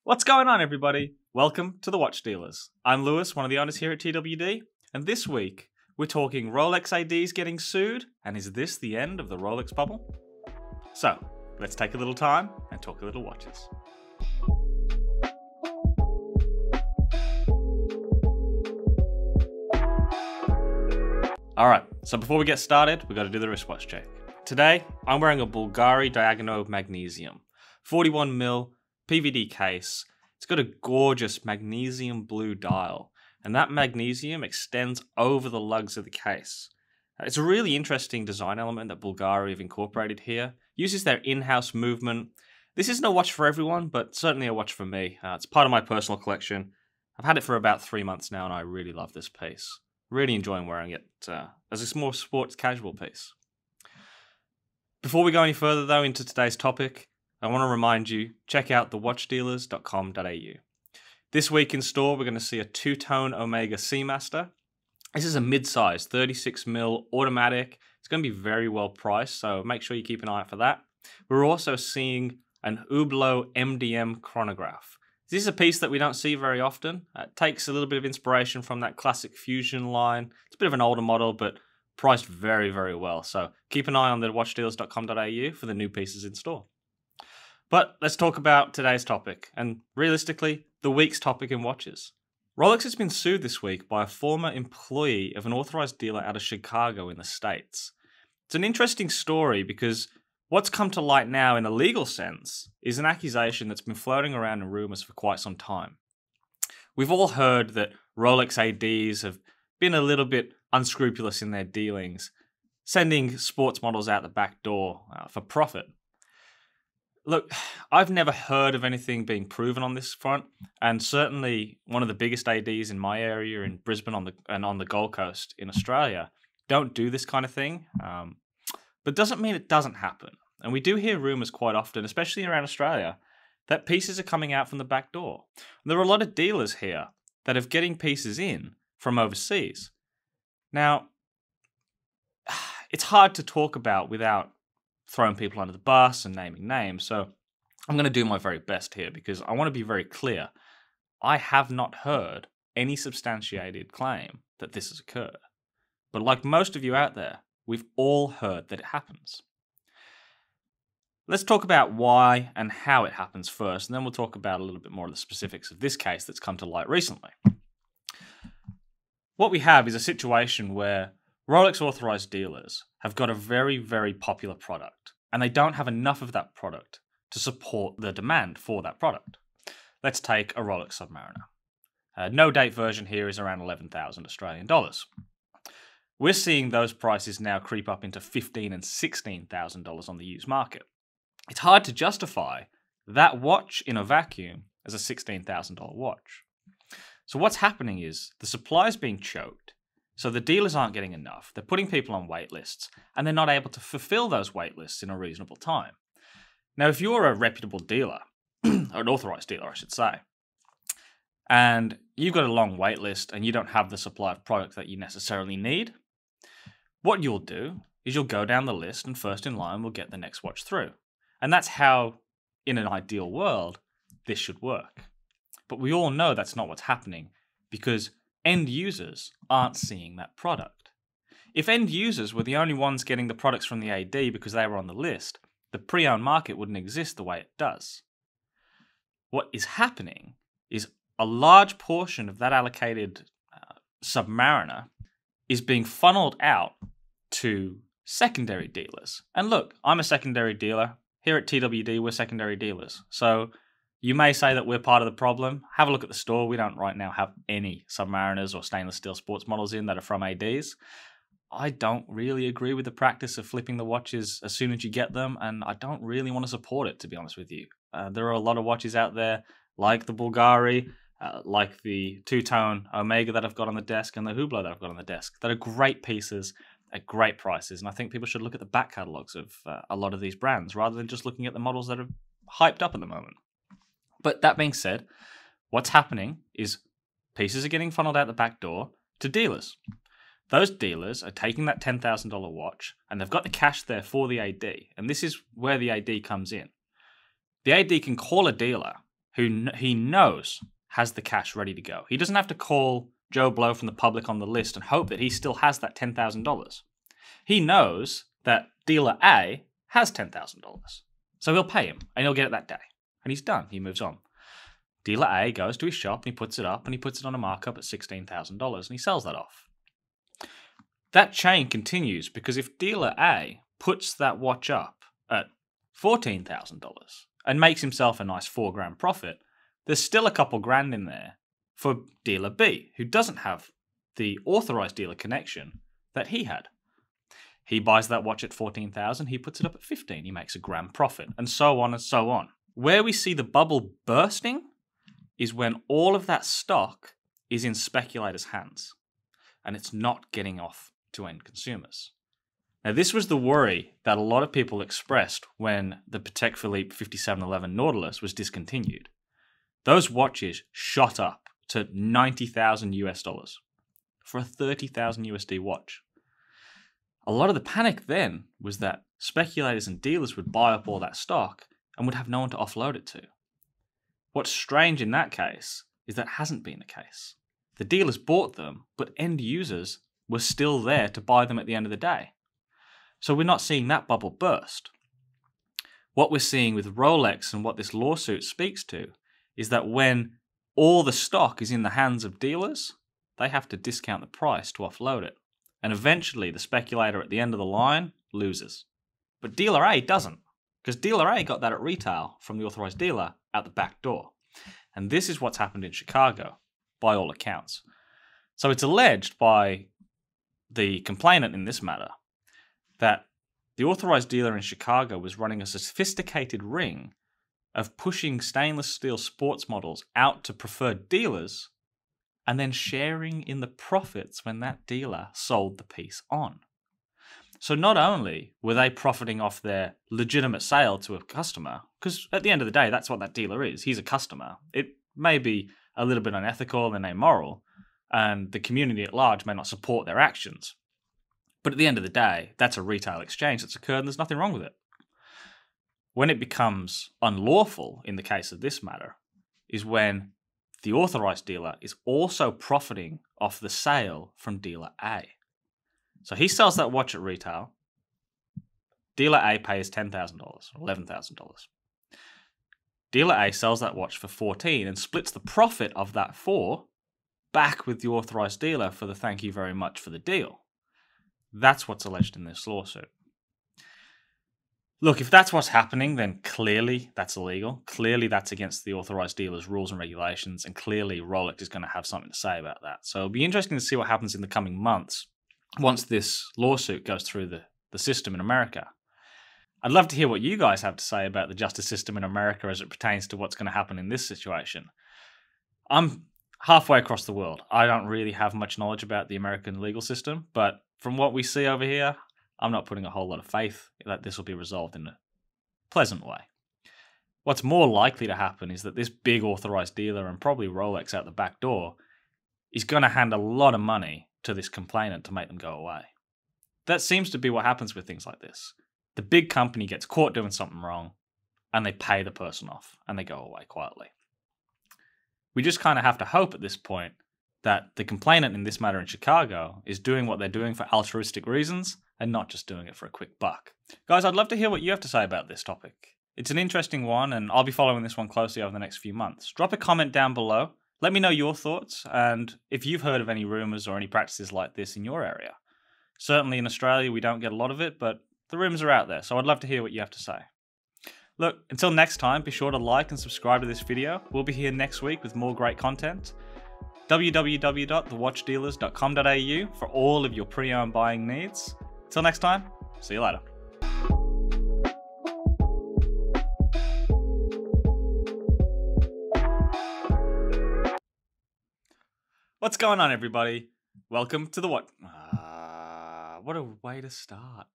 What's going on, everybody? Welcome to the Watch Dealers. I'm Lewis, one of the owners here at TWD, and this week we're talking Rolex ADs getting sued, and is this the end of the Rolex bubble? So, let's take a little time and talk a little watches. Alright, so before we get started, we've got to do the wristwatch check. Today, I'm wearing a Bulgari Diagonal Magnesium, 41mm PVD case. It's got a gorgeous magnesium blue dial, and that magnesium extends over the lugs of the case. It's a really interesting design element that Bulgari have incorporated here. Uses their in-house movement. This isn't a watch for everyone, but certainly a watch for me. It's part of my personal collection. I've had it for about 3 months now, and I really love this piece. Really enjoying wearing it as a small sports casual piece. Before we go any further though into today's topic, I want to remind you, check out thewatchdealers.com.au. This week in store, we're going to see a two-tone Omega Seamaster. This is a mid-size 36mm automatic. It's going to be very well priced, so make sure you keep an eye out for that. We're also seeing an Hublot MDM chronograph. This is a piece that we don't see very often. It takes a little bit of inspiration from that classic Fusion line. It's a bit of an older model, but priced very, very well. So keep an eye on the watchdealers.com.au for the new pieces in store. But let's talk about today's topic, and realistically, the week's topic in watches. Rolex has been sued this week by a former employee of an authorized dealer out of Chicago in the States. It's an interesting story because what's come to light now in a legal sense is an accusation that's been floating around in rumors for quite some time. We've all heard that Rolex ADs have been a little bit unscrupulous in their dealings, sending sports models out the back door for profit. Look, I've never heard of anything being proven on this front, and certainly one of the biggest ADs in my area in Brisbane and on the Gold Coast in Australia don't do this kind of thing, but doesn't mean it doesn't happen. And we do hear rumours quite often, especially around Australia, that pieces are coming out from the back door. And there are a lot of dealers here that are getting pieces in from overseas. Now, it's hard to talk about without throwing people under the bus and naming names, so I'm going to do my very best here because I want to be very clear. I have not heard any substantiated claim that this has occurred. But like most of you out there, we've all heard that it happens. Let's talk about why and how it happens first, and then we'll talk about a little bit more of the specifics of this case that's come to light recently. What we have is a situation where Rolex Authorised dealers have got a very, very popular product, and they don't have enough of that product to support the demand for that product. Let's take a Rolex Submariner. No-date version here is around 11,000 Australian dollars. We're seeing those prices now creep up into $15,000 and $16,000 on the used market. It's hard to justify that watch in a vacuum as a $16,000 watch. So what's happening is the supply is being choked, so the dealers aren't getting enough. They're putting people on wait lists, and they're not able to fulfill those wait lists in a reasonable time. Now, if you're a reputable dealer, or an authorized dealer, I should say, and you've got a long wait list and you don't have the supply of product that you necessarily need, what you'll do is you'll go down the list and first in line will get the next watch through. And that's how, in an ideal world, this should work. But we all know that's not what's happening because end users aren't seeing that product. If end users were the only ones getting the products from the AD because they were on the list, the pre-owned market wouldn't exist the way it does. What is happening is a large portion of that allocated Submariner is being funneled out to secondary dealers. And look, I'm a secondary dealer. Here at TWD, we're secondary dealers. So you may say that we're part of the problem. Have a look at the store. We don't right now have any Submariners or stainless steel sports models in that are from ADs. I don't really agree with the practice of flipping the watches as soon as you get them, and I don't really want to support it, to be honest with you. There are a lot of watches out there, like the Bulgari, like the two-tone Omega that I've got on the desk, and the Hublot that I've got on the desk, that are great pieces at great prices, and I think people should look at the back catalogs of a lot of these brands, rather than just looking at the models that are hyped up at the moment. But that being said, what's happening is pieces are getting funneled out the back door to dealers. Those dealers are taking that $10,000 watch and they've got the cash there for the AD. And this is where the AD comes in. The AD can call a dealer who he knows has the cash ready to go. He doesn't have to call Joe Blow from the public on the list and hope that he still has that $10,000. He knows that dealer A has $10,000. So he'll pay him and he'll get it that day. And he's done. He moves on. Dealer A goes to his shop and he puts it up and he puts it on a markup at $16,000 and he sells that off. That chain continues because if dealer A puts that watch up at $14,000 and makes himself a nice $4,000 profit, there's still a couple grand in there for dealer B, who doesn't have the authorized dealer connection that he had. He buys that watch at $14,000, he puts it up at $15,000, he makes $1,000 profit, and so on and so on. Where we see the bubble bursting is when all of that stock is in speculators' hands and it's not getting off to end consumers. Now, this was the worry that a lot of people expressed when the Patek Philippe 5711 Nautilus was discontinued. Those watches shot up to 90,000 US dollars for a 30,000 USD watch. A lot of the panic then was that speculators and dealers would buy up all that stock and would have no one to offload it to. What's strange in that case is that hasn't been the case. The dealers bought them, but end users were still there to buy them at the end of the day. So we're not seeing that bubble burst. What we're seeing with Rolex and what this lawsuit speaks to is that when all the stock is in the hands of dealers, they have to discount the price to offload it. And eventually the speculator at the end of the line loses. But dealer A doesn't, because dealer A got that at retail from the authorized dealer at the back door. And this is what's happened in Chicago, by all accounts. So it's alleged by the complainant in this matter that the authorized dealer in Chicago was running a sophisticated ring of pushing stainless steel sports models out to preferred dealers and then sharing in the profits when that dealer sold the piece on. So not only were they profiting off their legitimate sale to a customer, because at the end of the day, that's what that dealer is. He's a customer. It may be a little bit unethical and amoral, and the community at large may not support their actions. But at the end of the day, that's a retail exchange that's occurred and there's nothing wrong with it. When it becomes unlawful in the case of this matter is when the authorized dealer is also profiting off the sale from dealer A. So he sells that watch at retail. Dealer A pays $10,000 or $11,000. Dealer A sells that watch for $14,000 and splits the profit of that $4,000 back with the authorized dealer for the thank you very much for the deal. That's what's alleged in this lawsuit. Look, if that's what's happening, then clearly that's illegal. Clearly that's against the authorized dealer's rules and regulations, and clearly Rolex is going to have something to say about that. So it'll be interesting to see what happens in the coming months once this lawsuit goes through the system in America. I'd love to hear what you guys have to say about the justice system in America as it pertains to what's going to happen in this situation. I'm halfway across the world. I don't really have much knowledge about the American legal system, but from what we see over here, I'm not putting a whole lot of faith that this will be resolved in a pleasant way. What's more likely to happen is that this big authorized dealer, and probably Rolex out the back door, is going to hand a lot of money to this complainant to make them go away. That seems to be what happens with things like this. The big company gets caught doing something wrong, and they pay the person off, and they go away quietly. We just kind of have to hope at this point that the complainant in this matter in Chicago is doing what they're doing for altruistic reasons and not just doing it for a quick buck. Guys, I'd love to hear what you have to say about this topic. It's an interesting one, and I'll be following this one closely over the next few months. Drop a comment down below. Let me know your thoughts, and if you've heard of any rumors or any practices like this in your area. Certainly in Australia, we don't get a lot of it, but the rumors are out there, so I'd love to hear what you have to say. Look, until next time, be sure to like and subscribe to this video. We'll be here next week with more great content. www.thewatchdealers.com.au for all of your pre-owned buying needs. Till next time, see you later. What's going on, everybody? Welcome to the what? What a way to start.